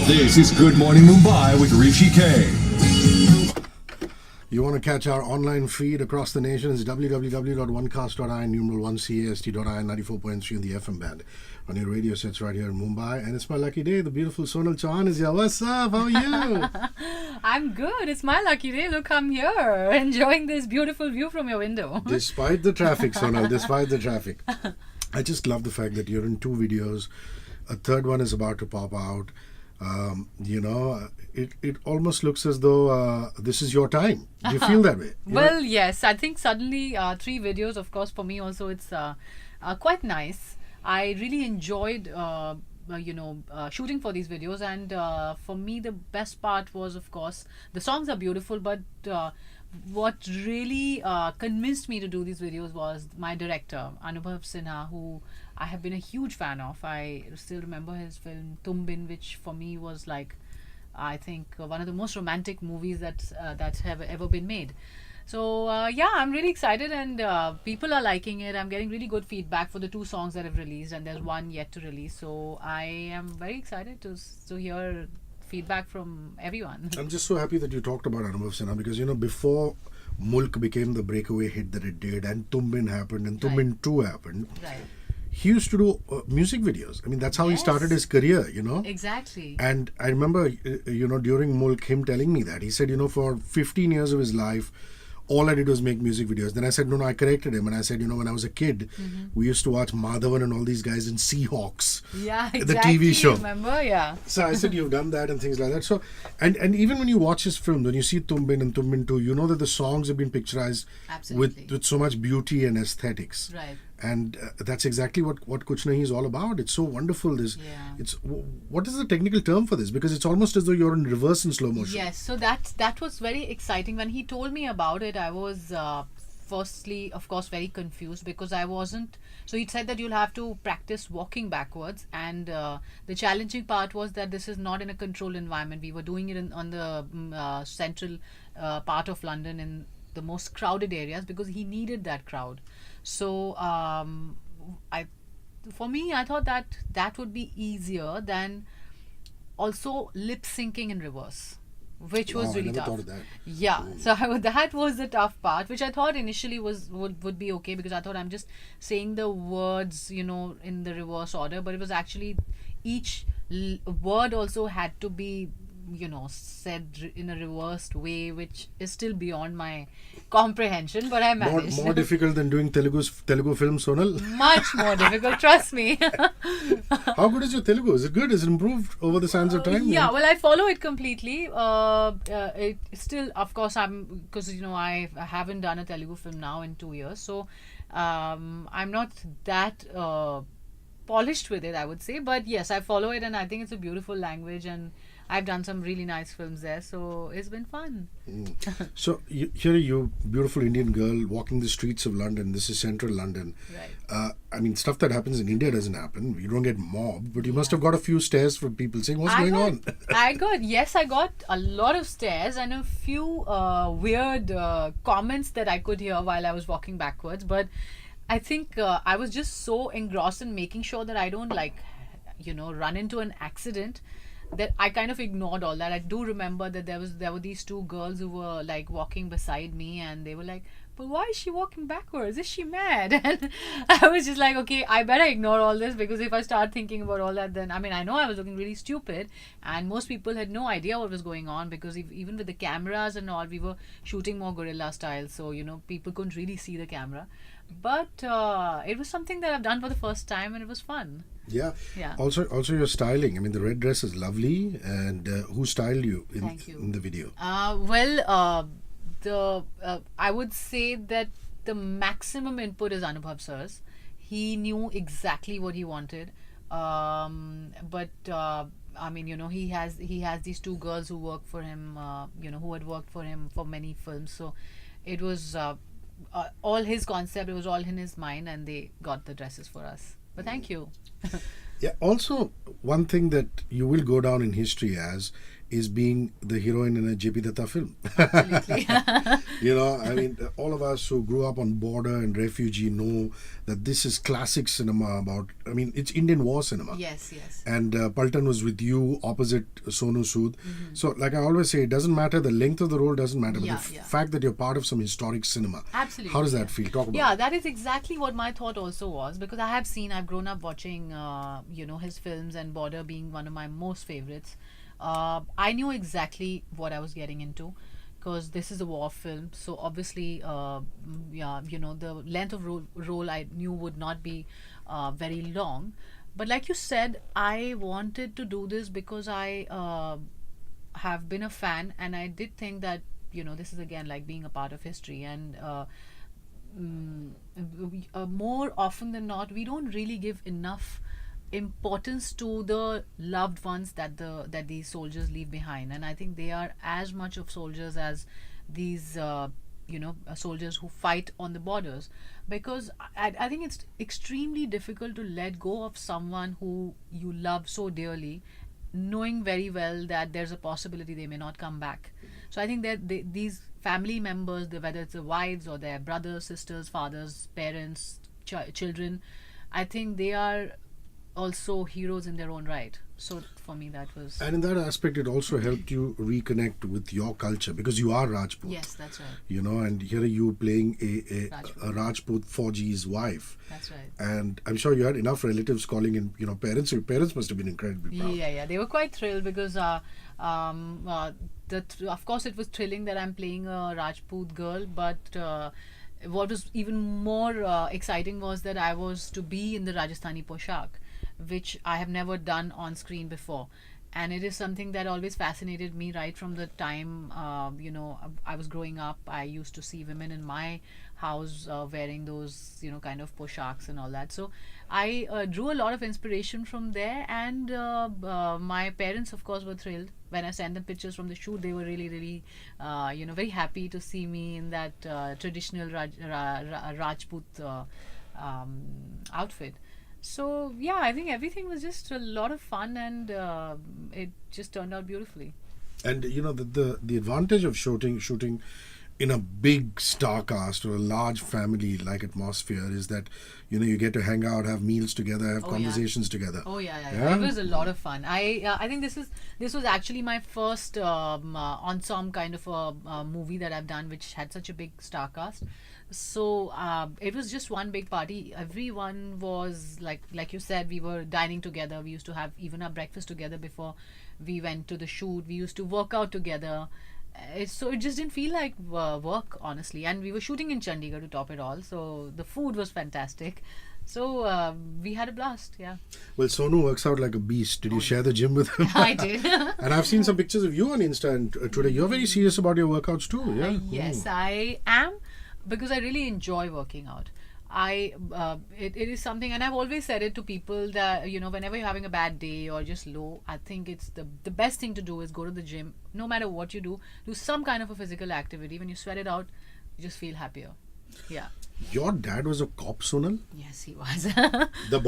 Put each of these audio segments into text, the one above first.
This is Good Morning Mumbai with Hrishi K. You want to catch our online feed across the nation? It's www.onecast.in, numeral 1cast.in, 94.3 on the FM band. On your radio sets right here in Mumbai. And it's my lucky day. The beautiful Sonal Chauhan is here. What's up? How are you? I'm good. It's my lucky day. Look, I'm here enjoying this beautiful view from your window. Despite the traffic, Sonal, despite the traffic. I just love the fact that you're in 2 videos. A third one is about to pop out. It almost looks as though this is your time. Do you feel that way? Well, yes. I think suddenly 3 videos, of course, for me also it's quite nice. I really enjoyed, shooting for these videos. And for me, the best part was, of course, the songs are beautiful. But what really convinced me to do these videos was my director, Anubhav Sinha, who I have been a huge fan of. I still remember his film Tum Bin, which for me was like, I think, one of the most romantic movies that have ever been made. So I'm really excited, and people are liking it. I'm getting really good feedback for the 2 songs that I've released, and there's one yet to release. So I am very excited to hear feedback from everyone. I'm just so happy that you talked about Anubhav Sinha because, before Mulk became the breakaway hit that it did, and Tum Bin happened, and Tum Bin 2 happened. Right. He used to do music videos. I mean, that's how he started his career, Exactly. And I remember, during Mulk, him telling me that. He said, for 15 years of his life, all I did was make music videos. Then I said, no, I corrected him. And I said, when I was a kid, we used to watch Madhavan and all these guys in Seahawks. Yeah, exactly. The TV show. Remember? Yeah. So I said, you've done that and things like that. So, and even when you watch his film, when you see Tum Bin and Tum Bin 2, you know that the songs have been picturized with so much beauty and aesthetics. Right. And that's exactly what Kuch Nahi is all about. It's so wonderful. What is the technical term for this? Because it's almost as though you're in reverse in slow motion. Yes, so that was very exciting. When he told me about it, I was firstly, of course, very confused because I wasn't. So he said that you'll have to practice walking backwards, and the challenging part was that this is not in a controlled environment. We were doing it on the central part of London in the most crowded areas because he needed that crowd. So for me, I thought that would be easier than also lip syncing in reverse, which was really tough. I never thought of that. Yeah, so that was the tough part, which I thought initially would be okay because I thought I'm just saying the words, in the reverse order, but it was actually each word also had to be said in a reversed way, which is still beyond my comprehension, but I managed. More difficult than doing Telugu film, Sonal? Much more difficult, trust me. How good is your Telugu? Is it good? Is it improved over the sands of time? Yeah, well, I follow it completely. It still, of course, because I haven't done a Telugu film now in 2 years, so I'm not that polished with it, I would say, but yes, I follow it, and I think it's a beautiful language, and I've done some really nice films there, so it's been fun. So here you, beautiful Indian girl, walking the streets of London. This is central London. Right. Stuff that happens in India doesn't happen. You don't get mobbed, but you must have got a few stares from people saying, what's going on? I got a lot of stares and a few weird comments that I could hear while I was walking backwards, but I think I was just so engrossed in making sure that I don't run into an accident that I kind of ignored all that. I do remember that there were these 2 girls who were walking beside me, and they were like, but why is she walking backwards? Is she mad? And I was just like, okay, I better ignore all this, because if I start thinking about all that, then I know I was looking really stupid, and most people had no idea what was going on, because even with the cameras and all, we were shooting more guerrilla style, so people couldn't really see the camera. But it was something that I've done for the first time, and it was fun. Yeah. Also your styling. The red dress is lovely. And who styled you in the video? I would say that the maximum input is Anubhav sir's. He knew exactly what he wanted. But he has these 2 girls who work for him. Who had worked for him for many films. So it was all his concept. It was all in his mind, and they got the dresses for us. But thank you. Yeah. Also, one thing that you will go down in history as is being the heroine in a JP Datta film. Absolutely. I mean, all of us who grew up on border and refugee know that this is classic cinema about, it's Indian war cinema. Yes. And Paltan was with you opposite Sonu Sood. So, like I always say, it doesn't matter, the length of the role doesn't matter, but the fact that you're part of some historic cinema. Absolutely. How does that feel? Talk about Yeah, it. that is exactly what my thought also was, because I've grown up watching, his films, and Border being one of my most favorites. I knew exactly what I was getting into, because this is a war film. So obviously, the length of role I knew would not be very long. But like you said, I wanted to do this because I have been a fan, and I did think that, this is again like being a part of history. And more often than not, we don't really give enough importance to the loved ones that these soldiers leave behind. And I think they are as much of soldiers as these soldiers who fight on the borders, because I think it's extremely difficult to let go of someone who you love so dearly, knowing very well that there's a possibility they may not come back. So I think that these family members, whether it's the wives or their brothers, sisters, fathers, parents, children, I think they are also heroes in their own right. So for me, that was... And in that aspect, it also helped you reconnect with your culture, because you are Rajput. Yes, that's right. And here are you playing a Rajput Fauji's wife. That's right. And I'm sure you had enough relatives calling in, parents. Your parents must have been incredibly proud. Yeah. They were quite thrilled, because of course it was thrilling that I'm playing a Rajput girl, but what was even more exciting was that I was to be in the Rajasthani poshak, which I have never done on screen before. And it is something that always fascinated me right from the time, I was growing up. I used to see women in my house wearing those, kind of poshaks and all that. So I drew a lot of inspiration from there. And my parents, of course, were thrilled. When I sent them pictures from the shoot, they were really, really, very happy to see me in that traditional Rajput outfit. So yeah, I think everything was just a lot of fun, and it just turned out beautifully. And the advantage of shooting in a big star cast or a large family like atmosphere is that you get to hang out, have meals together, have conversations together. Oh yeah. It was a lot of fun. I think this was actually my first ensemble kind of a movie that I've done, which had such a big star cast. So it was just one big party. Everyone was like you said, we were dining together. We used to have even our breakfast together before we went to the shoot. We used to work out together. So it just didn't feel like work, honestly. And we were shooting in Chandigarh to top it all. So the food was fantastic. So we had a blast, yeah. Well, Sonu works out like a beast. Did you share the gym with him? I did. And I've seen some pictures of you on Insta and Twitter. You're very serious about your workouts too, yeah? Yes, I am, because I really enjoy working out. It is something, and I've always said it to people that whenever you're having a bad day or just low, I think it's the best thing to do is go to the gym. No matter what you do some kind of a physical activity. When you sweat it out, you just feel happier. Yeah. Your dad was a cop, Sonal? Yes, he was. The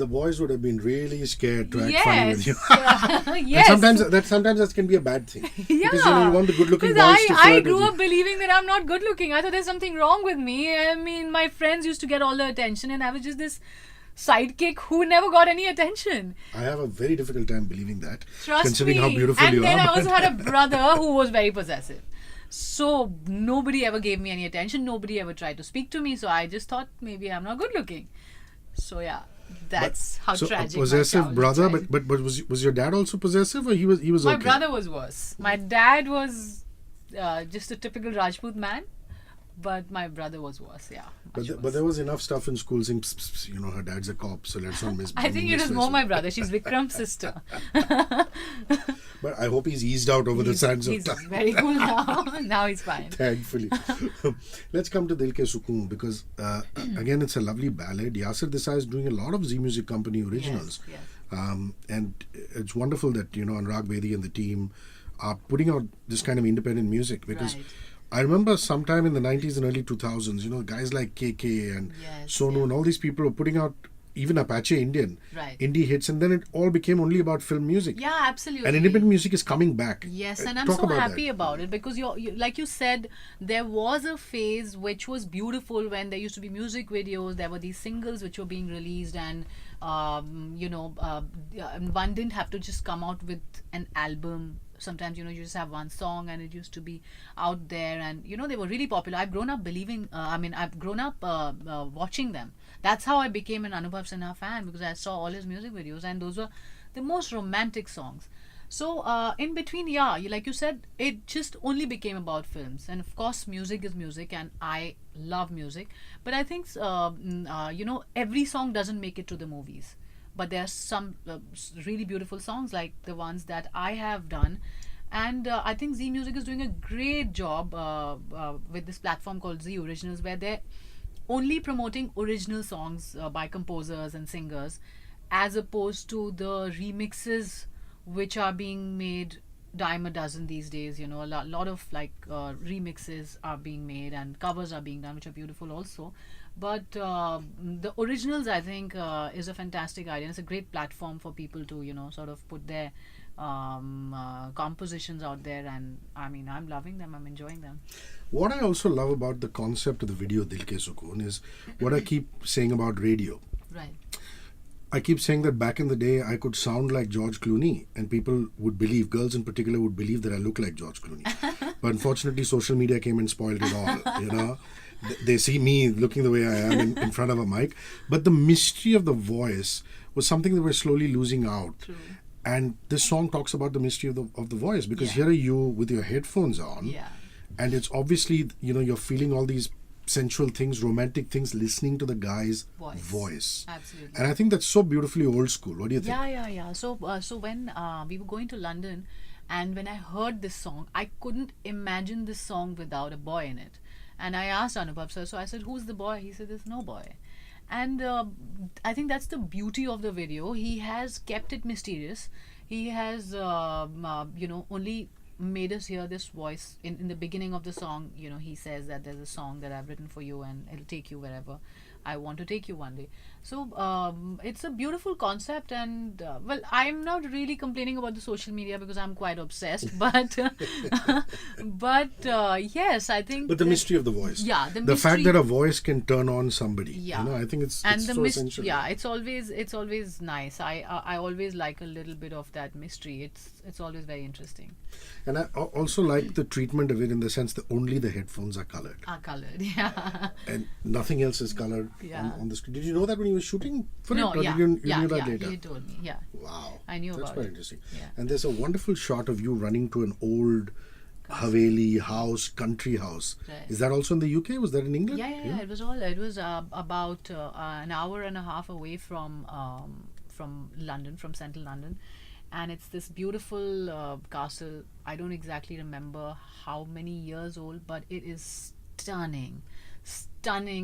boys would have been really scared to act Yes. funny with you. Yes. And sometimes that can be a bad thing. Yeah. Because you want the good-looking boys Because to I flirt with grew you. up believing that I'm not good looking. I thought there's something wrong with me. I mean, my friends used to get all the attention, and I was just this sidekick who never got any attention. I have a very difficult time believing that, Trust considering me. how beautiful and you then are. I also had a brother who was very possessive. So nobody ever gave me any attention. Nobody ever tried to speak to me. So I just thought maybe I'm not good looking. So yeah, that's how So tragic. a possessive my brother, childhood but was your dad also possessive, or he was My okay? brother was worse. My dad was just a typical Rajput man, but my brother was worse. Yeah, much But worse. there was enough stuff in school saying, pss, pss, pss, her dad's a cop, so let's not miss. I think it was more my brother. She's Vikram's sister. But I hope he's eased out over the sands of He's time. very cool now. Now he's fine. Thankfully. Let's come to Dil Ke Sukoon, because again, it's a lovely ballad. Yasir Desai is doing a lot of Z Music Company originals. Yes. And it's wonderful that Anurag Bedi and the team are putting out this kind of independent music, because Right. I remember sometime in the 90s and early 2000s, guys like KK and Yes, Sonu and all these people were putting out even Apache Indian, Right. indie hits, and then it all became only about film music. Yeah, absolutely. And independent music is coming back. Yes, and I'm Talk so about happy that. about it because like you said, there was a phase which was beautiful when there used to be music videos. There were these singles which were being released, and one didn't have to just come out with an album. Sometimes you just have one song, and it used to be out there, and they were really popular. I've grown up believing. I've grown up watching them. That's how I became an Anubhav Sinha fan, because I saw all his music videos, and those were the most romantic songs. So in between, like you said, it just only became about films, and of course, music is music, and I love music. But I think every song doesn't make it to the movies. But there are some really beautiful songs like the ones that I have done, and I think Z Music is doing a great job with this platform called Z Originals, where they're only promoting original songs by composers and singers, as opposed to the remixes which are being made dime a dozen these days. A lot of remixes are being made, and covers are being done, which are beautiful also. But the originals, I think, is a fantastic idea. It's a great platform for people to sort of put their compositions out there, and I'm loving them. I'm enjoying them. What I also love about the concept of the video Dil Ke Sukoon is what I keep saying about radio. Right. I keep saying that back in the day, I could sound like George Clooney, and people would believe, girls in particular would believe that I look like George Clooney. But unfortunately, social media came and spoiled it all, They see me looking the way I am in front of a mic. But the mystery of the voice was something that we're slowly losing out. True. And this song talks about the mystery of the voice, because Yeah. here are you with your headphones on. Yeah. And it's obviously, you're feeling all these sensual things, romantic things, listening to the guy's voice. Absolutely. And I think that's so beautifully old school. What do you think? Yeah. So when we were going to London, and when I heard this song, I couldn't imagine this song without a boy in it. And I asked Anubhav sir, so I said, "Who's the boy?" He said, "There's no boy." And I think that's the beauty of the video. He has kept it mysterious. He has, only made us hear this voice in the beginning of the song. He says that there's a song that I've written for you, and it'll take you wherever I want to take you one day. So it's a beautiful concept, and I'm not really complaining about the social media because I'm quite obsessed. But yes, I think. But the mystery of the voice. Yeah, the fact that a voice can turn on somebody. Yeah. I think it's and so the essential. Yeah, it's always nice. I always like a little bit of that mystery. It's always very interesting. And I also like the treatment of it in the sense that only the headphones are colored. Yeah. And nothing else is colored Yeah. on the screen. Did you know that when you were shooting for No, it? Or yeah, did you knew yeah, that yeah. later? You told me, yeah. Wow. I knew That's about quite it. interesting. Yeah. And there's a wonderful shot of you running to an old Haveli house, country house. Right. Is that also in the UK? Was that in England? Yeah. It was about an hour and a half away from London, from central London, and it's this beautiful castle. I don't exactly remember how many years old, but it is stunning.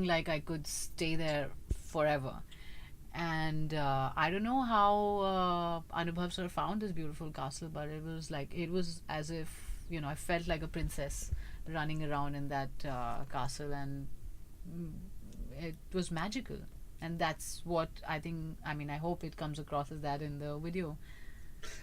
Like I could stay there forever. And I don't know how Anubhav sir found this beautiful castle, but it was as if I felt like a princess running around in that castle, and it was magical. And that's what I think. I hope it comes across as that in the video.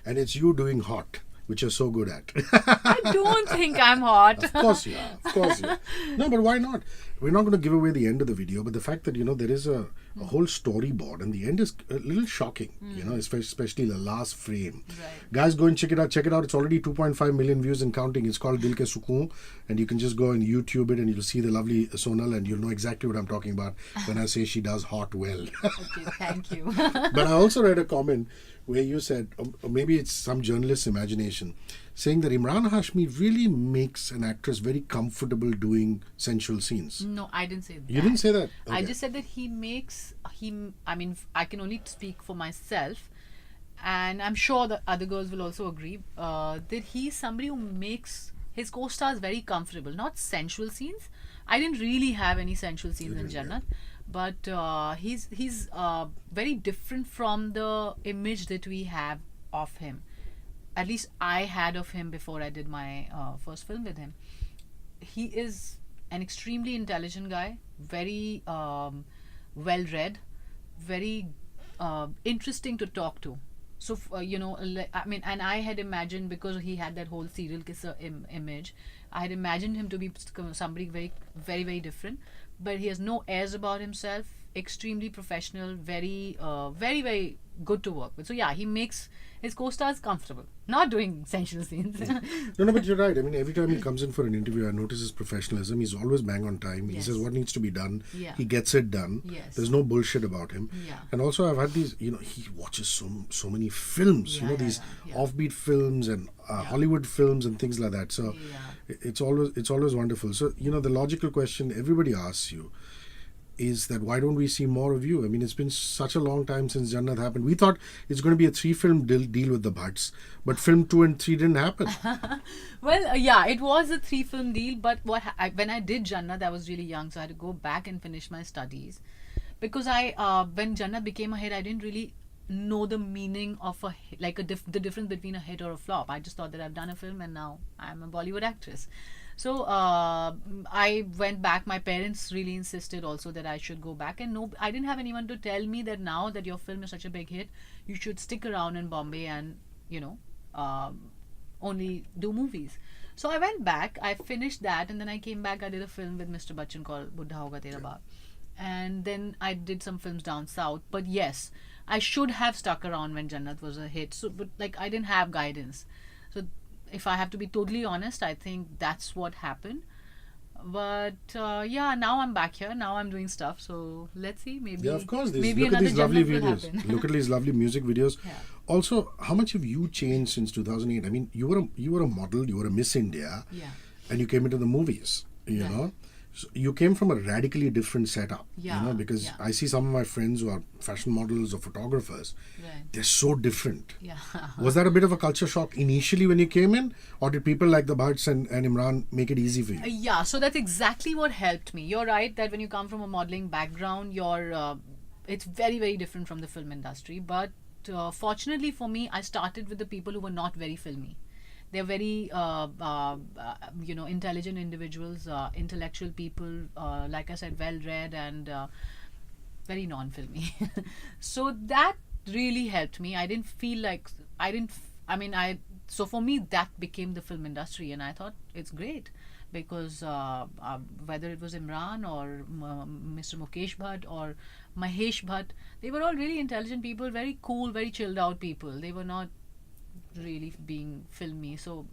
And it's you doing hot, which you're so good at. I don't think I'm hot. Of course you are. Of course you are. No, but why not? We're not going to give away the end of the video, but the fact that, there is a whole storyboard, and the end is a little shocking, especially the last frame. Right. Guys, go and check it out. Check it out. It's already 2.5 million views and counting. It's called Dil Ke Sukoon, and you can just go and YouTube it, and you'll see the lovely Sonal, and you'll know exactly what I'm talking about when I say she does hot well. Okay, thank you. But I also read a comment where you said, or maybe it's some journalist's imagination, saying that Imran Hashmi really makes an actress very comfortable doing sensual scenes. No, I didn't say that. You didn't say that? I Okay. just said that I can only speak for myself, and I'm sure that other girls will also agree, that he's somebody who makes his co-stars very comfortable. Not sensual scenes. I didn't really have any sensual scenes in Jannat, but he's very different from the image that we have of him. At least I had of him before I did my first film with him. He is an extremely intelligent guy, very well read, very interesting to talk to. So I mean, and I had imagined, because he had that whole serial kisser image, I had imagined him to be somebody very, very, very different. But he has no airs about himself. Extremely professional, very, very, very good to work with. So yeah, he makes his co-stars comfortable, not doing sensual scenes. No, but you're right. I mean, every time he comes in for an interview, I notice his professionalism. He's always bang on time. He Yes. says what needs to be done. Yeah. He gets it done. Yes. There's no bullshit about him. Yeah. And also, I've had these. He watches so many films. Yeah, These yeah. offbeat films and Hollywood films and things like that. So Yeah. it's always wonderful. So the logical question everybody asks you is that why don't we see more of you? I mean, it's been such a long time since Jannat happened. We thought it's going to be a 3-film deal with the Bhatts, but film 2 and 3 didn't happen. Well, yeah, it was a 3-film deal, but when I did Jannat, I was really young, so I had to go back and finish my studies. Because when Jannat became a hit, I didn't really know the meaning of a hit, like the difference between a hit or a flop. I just thought that I've done a film and now I'm a Bollywood actress. So I went back. My parents really insisted also that I should go back, and no, I didn't have anyone to tell me that now that your film is such a big hit, you should stick around in Bombay and only do movies. So I went back. I finished that, and then I came back. I did a film with Mr. Bachchan called Buddha Hoga Tera Baap, and then I did some films down south. But yes, I should have stuck around when Jannat was a hit. So, but I didn't have guidance. So if I have to be totally honest, I think that's what happened. But now I'm back here. Now I'm doing stuff. So let's see. Maybe Yeah, of course. Maybe Look at another these lovely Jannat will videos. happen. Look at these lovely music videos. Yeah. Also, how much have you changed since 2008? I mean, you were a model. You were a Miss India, Yeah. and you came into the movies. You Right. know. So you came from a radically different setup, Yeah, because yeah. I see some of my friends who are fashion models or photographers. Right. They're so different. Yeah. Was that a bit of a culture shock initially when you came in, or did people like the Bhatts and Imran make it easy for you? Yeah, so that's exactly what helped me. You're right that when you come from a modeling background, it's very, very different from the film industry. But fortunately for me, I started with the people who were not very filmy. They're very, intelligent individuals, intellectual people, like I said, well-read and very non-filmy. So that really helped me. I didn't feel like, so for me, that became the film industry, and I thought it's great. Because whether it was Imran or Mr. Mukesh Bhatt or Mahesh Bhatt, they were all really intelligent people, very cool, very chilled out people. They were not really being filmy. So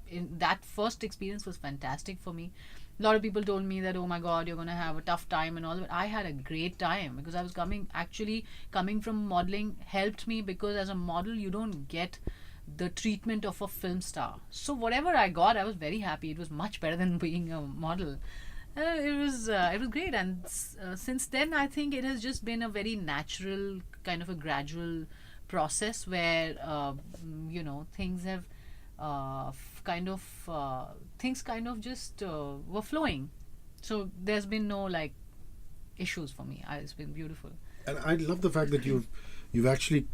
in that first experience was fantastic for me. A lot of people told me that, oh my god, you're going to have a tough time and all, but I had a great time because I was coming from modeling helped me, because as a model you don't get the treatment of a film star. So whatever I got, I was very happy. It was much better than being a model. It was great, and since then I think it has just been a very natural, kind of a gradual process where things have things kind of just were flowing. So there's been no issues for me. It's been beautiful. And I love the fact that you've actually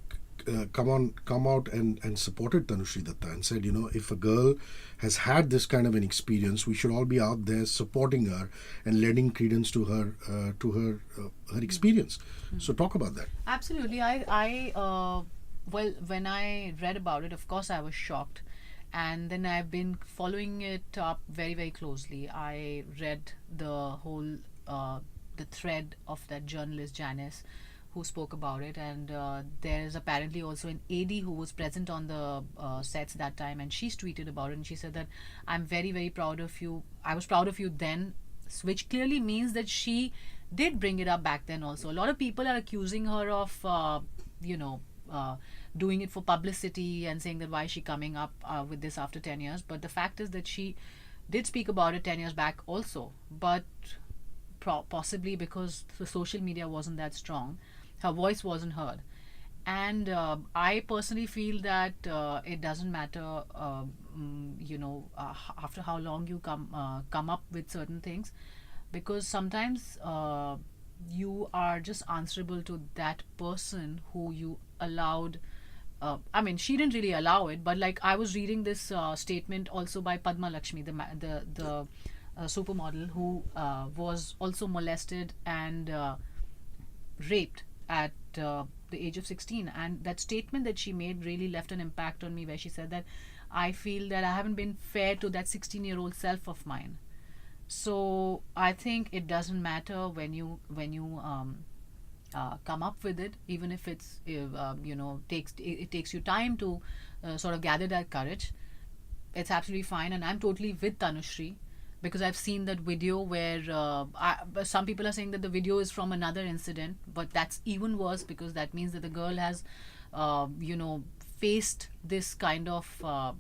come out and supported Tanushree Datta and said, if a girl has had this kind of an experience, we should all be out there supporting her and lending credence to her experience. So talk about that. Absolutely. Well, when I read about it, of course I was shocked, and then I've been following it up very, very closely. I read the whole the thread of that journalist Janice who spoke about it, and there's apparently also an AD who was present on the sets that time, and she's tweeted about it, and she said that I'm very, very proud of you. I was proud of you then, which clearly means that she did bring it up back then also. A lot of people are accusing her of doing it for publicity and saying that why is she coming up with this after 10 years, but the fact is that she did speak about it 10 years back also, but possibly because the social media wasn't that strong, her voice wasn't heard. And I personally feel that it doesn't matter after how long you come up with certain things, because sometimes you are just answerable to that person who you allowed. She didn't really allow it, but I was reading this statement also by Padma Lakshmi, the supermodel who was also molested and raped at the age of 16, and that statement that she made really left an impact on me, where she said that I feel that I haven't been fair to that 16-year-old self of mine. So I think it doesn't matter when you come up with it, even if it's it takes you time to sort of gather that courage. It's absolutely fine, and I'm totally with Tanushri, because I've seen that video where some people are saying that the video is from another incident, but that's even worse, because that means that the girl has faced this kind of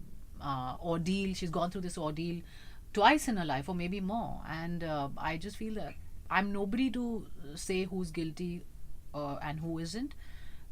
ordeal. She's gone through this ordeal twice in her life, or maybe more, and I just feel that I'm nobody to say who's guilty and who isn't,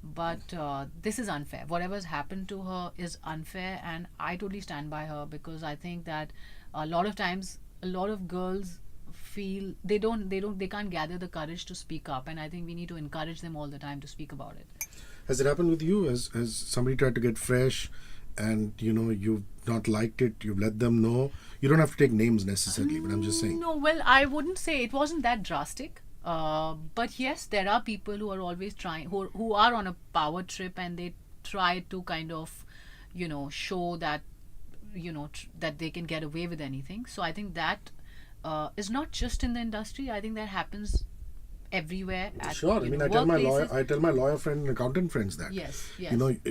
but this is unfair. Whatever's happened to her is unfair, and I totally stand by her, because I think that a lot of times a lot of girls feel they can't gather the courage to speak up, and I think we need to encourage them all the time to speak about it. Has it happened with you? Has somebody tried to get fresh, and you've not liked it, you've let them know? You don't have to take names necessarily, but I'm just saying. No, well, I wouldn't say it wasn't that drastic. But yes, there are people who are always trying, who are on a power trip, and they try to kind of, show that, that they can get away with anything. So I think that is not just in the industry. I think that happens everywhere. Sure. I mean, I tell my lawyer friend and accountant friends that. Yes.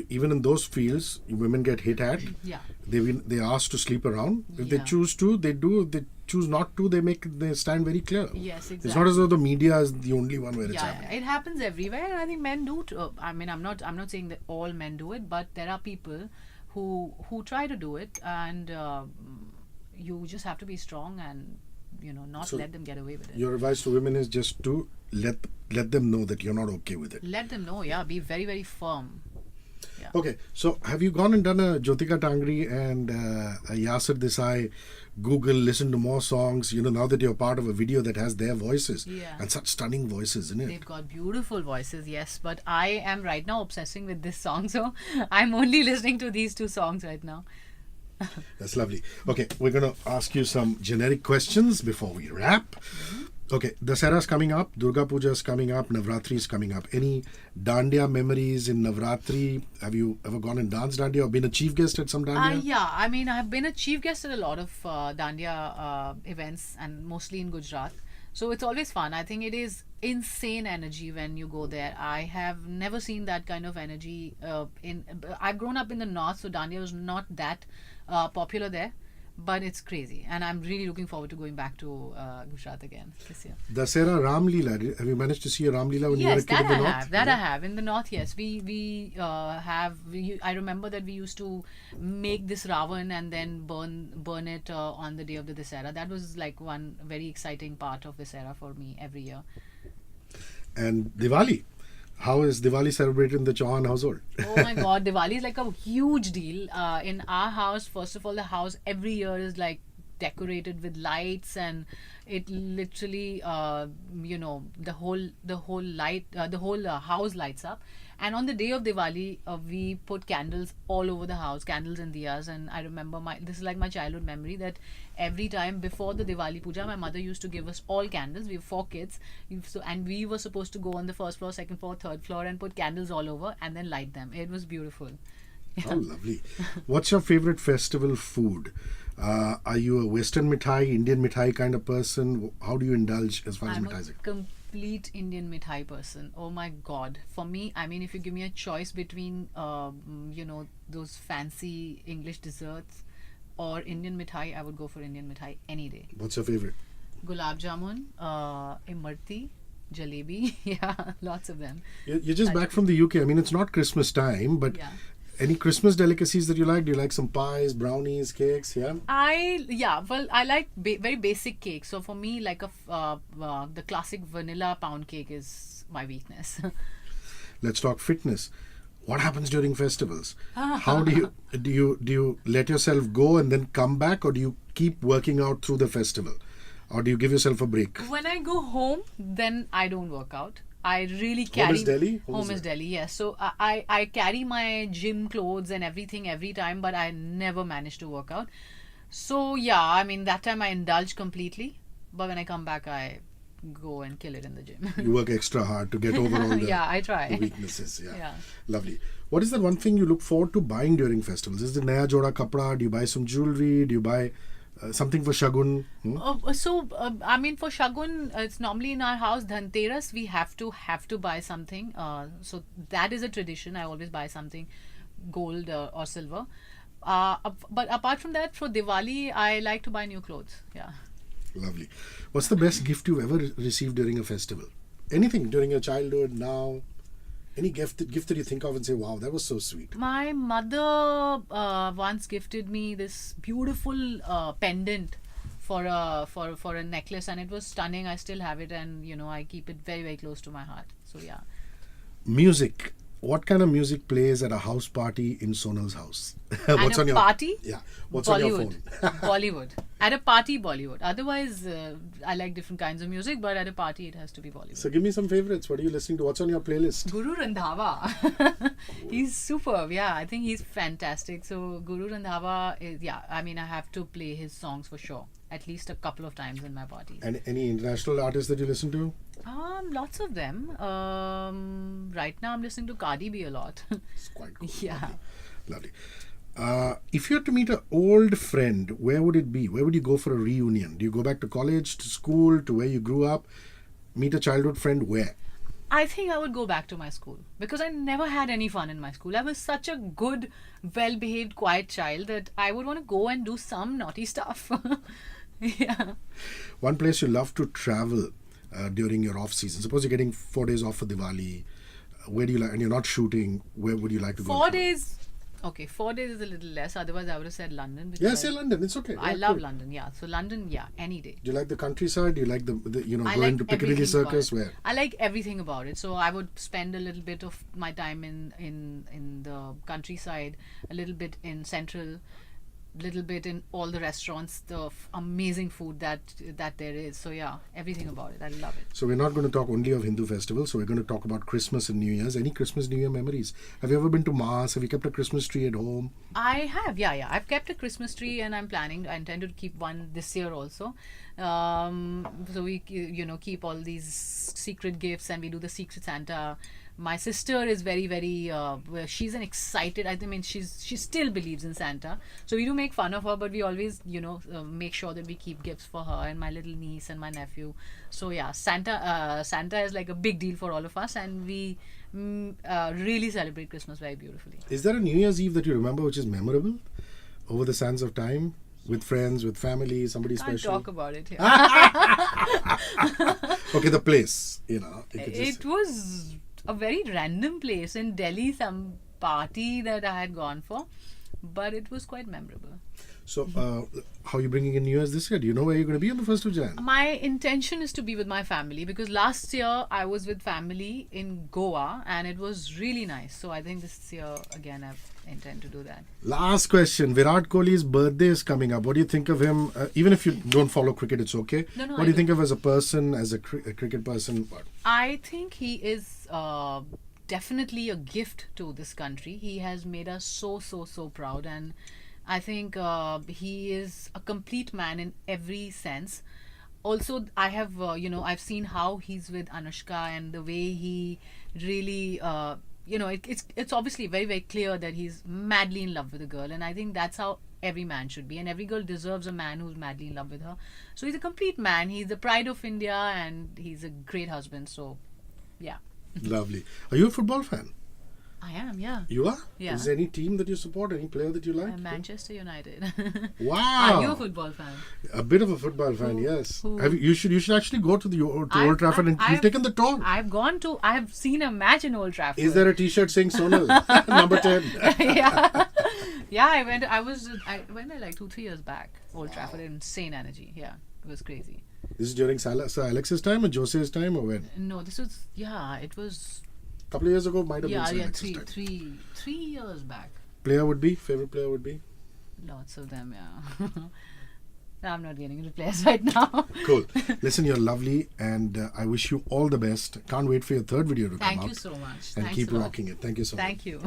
Even in those fields, women get hit at. Yeah. They're asked to sleep around. If they Yeah. choose to, they do. If they choose not to, they stand very clear. Yes, exactly. It's not as though the media is the only one where it's Yeah, happening. it happens everywhere, and I think men do too. I mean, I'm not saying that all men do it, but there are people who try to do it, and you just have to be strong and not So let them get away with it. Your advice to women is just to let them know that you're not okay with it. Let them know, yeah. Be very, very firm. Yeah. Okay, so have you gone and done a Jyotika Tangri and a Yasir Desai Google, listen to more songs, now that you're part of a video that has their voices, Yeah. and such stunning voices, isn't it? They've got beautiful voices, yes. But I am right now obsessing with this song, so I'm only listening to these two songs right now. That's lovely. Okay, we're going to ask you some generic questions before we wrap. Okay, Dasara's coming up, Durga Puja is coming up, Navratri is coming up. Any Dandiya memories in Navratri? Have you ever gone and danced Dandiya or been a chief guest at some Dandiya? Yeah, I mean, I've been a chief guest at a lot of Dandiya events, and mostly in Gujarat. So it's always fun. I think it is insane energy when you go there. I have never seen that kind of energy I've grown up in the north, so Dandiya was not that popular there. But it's crazy, and I'm really looking forward to going back to Gujarat again this year. Dasara Ram Leela. Have you managed to see a Ram Leela when you were a kid in the north? That I have. In the north, yes. We have. I remember that we used to make this Ravan and then burn it on the day of the Dasara. That was like one very exciting part of Dasara for me every year. And Diwali. How is Diwali celebrated in the Chauhan household? Oh my God, Diwali is like a huge deal. In our house, first of all, the house every year is like decorated with lights, and it literally, the whole house lights up. And on the day of Diwali, we put candles all over the house, candles and diyas. And I remember this is like my childhood memory, that every time before the Diwali Puja, my mother used to give us all candles. We have 4 kids, and we were supposed to go on the first floor, second floor, third floor, and put candles all over and then light them. It was beautiful. Oh, lovely. What's your favorite festival food? Are you a Western mithai, Indian mithai kind of person? How do you indulge as far as I'm mithais a are? complete Indian mithai person. Oh my God. For me, I mean, if you give me a choice between, those fancy English desserts or Indian mithai, I would go for Indian mithai any day. What's your favorite? Gulab jamun, imarti, jalebi. Yeah, lots of them. You're just back from the UK. I mean, it's not Christmas time, but Yeah. any Christmas delicacies that you like? Do you like some pies, brownies, cakes? Yeah. I like very basic cakes. So for me, like the classic vanilla pound cake is my weakness. Let's talk fitness. What happens during festivals? How do you let yourself go and then come back, or do you keep working out through the festival, or do you give yourself a break? When I go home, then I don't work out. I really carry... Home is Delhi? Home is Delhi, yes. So I carry my gym clothes and everything every time, but I never manage to work out. So yeah, I mean, that time I indulge completely. But when I come back, I go and kill it in the gym. You work extra hard to get over all the, Yeah, I try. the weaknesses. Yeah. Yeah. Lovely. What is that one thing you look forward to buying during festivals? Is it Naya Joda Kapra? Do you buy some jewelry? Do you buy something for Shagun? I mean, for Shagun, it's normally in our house, Dhanteras, we have to buy something. So that is a tradition. I always buy something gold or silver. But apart from that, for Diwali, I like to buy new clothes. Yeah. Lovely. What's the best gift you've ever received during a festival? Anything during your childhood, now? Any gift that you think of and say, wow, that was so sweet? My mother once gifted me this beautiful pendant for a necklace, and it was stunning. I still have it, and I keep it very, very close to my heart. So yeah. Music. What kind of music plays at a house party in Sonal's house? What's on your party? Yeah. What's on your phone? Bollywood. At a party, Bollywood. Otherwise, I like different kinds of music, but at a party, it has to be Bollywood. So give me some favorites. What are you listening to? What's on your playlist? Guru Randhawa. He's superb. Yeah, I think he's fantastic. So Guru Randhawa is, I mean, I have to play his songs for sure. At least a couple of times in my parties. And any international artists that you listen to? Lots of them. Right now I'm listening to Cardi B a lot. It's quite cool. Yeah. Lovely. If you had to meet an old friend, where would it be? Where would you go for a reunion? Do you go back to college, to school, to where you grew up? Meet a childhood friend where? I think I would go back to my school because I never had any fun in my school. I was such a good, well-behaved, quiet child that I would want to go and do some naughty stuff. Yeah. One place you love to travel during your off season. Suppose you're getting 4 days off for Diwali. Where do you like? And you're not shooting. Where would you like to go? 4 days. Okay, 4 days is a little less. Otherwise, I would have said London. Yeah, say London. It's okay. I love London. Yeah. So London, yeah, any day. Do you like the countryside? Do you like the I going like to Piccadilly everything Circus? about it. Where? I like everything about it. So I would spend a little bit of my time in the countryside, a little bit in central, little bit in all the restaurants, the amazing food that there is. So yeah, everything about it. I love it. So we're not going to talk only of Hindu festivals. So we're going to talk about Christmas and New Year's. Any Christmas, New Year memories? Have you ever been to Mass? Have you kept a Christmas tree at home? I have, yeah. I've kept a Christmas tree, and I intend to keep one this year also. So we, keep all these secret gifts, and we do the Secret Santa. My sister is very, very, she's an excited, I mean, she still believes in Santa. So we do make fun of her, but we always, make sure that we keep gifts for her and my little niece and my nephew. So yeah, Santa is like a big deal for all of us, and we really celebrate Christmas very beautifully. Is there a New Year's Eve that you remember which is memorable over the sands of time? With friends, with family, somebody Can't special? talk about it here. Okay, the place, It was a very random place in Delhi, some party that I had gone for, but it was quite memorable. So, how are you bringing in New Year's this year? Do you know where you're going to be on the 1st of Jan? My intention is to be with my family because last year I was with family in Goa and it was really nice. So I think this year again I intend to do that. Last question. Virat Kohli's birthday is coming up. What do you think of him? Even if you don't follow cricket, it's okay. No, what do you think of as a person, as a cricket person? I think he is definitely a gift to this country. He has made us so proud, and I think he is a complete man in every sense. Also, I have, I've seen how he's with Anushka and the way he really, it's obviously very, very clear that he's madly in love with a girl. And I think that's how every man should be. And every girl deserves a man who's madly in love with her. So he's a complete man. He's the pride of India and he's a great husband. So, yeah. Lovely. Are you a football fan? I am, yeah. You are? Yeah. Is there any team that you support? Any player that you like? Manchester United. Wow. Are you a football fan? A bit of a football fan, yes. Who? You should actually go to Old Trafford, and you've taken the tour. I've seen a match in Old Trafford. Is there a T-shirt saying Sonal number 10? Yeah. I went there like 2-3 years back. Old Trafford, insane energy. Yeah, it was crazy. This is during Sir Alex's time or Jose's time or when? No, it was. A couple of years ago, might have been Sir Alex's time. 3 years back. Favorite player would be? Lots of them, yeah. I'm not getting into players right now. Cool. Listen, you're lovely, and I wish you all the best. Can't wait for your third video to come out. Thank you so much. And Thanks keep a lot. rocking it. Thank you so much. Thank you.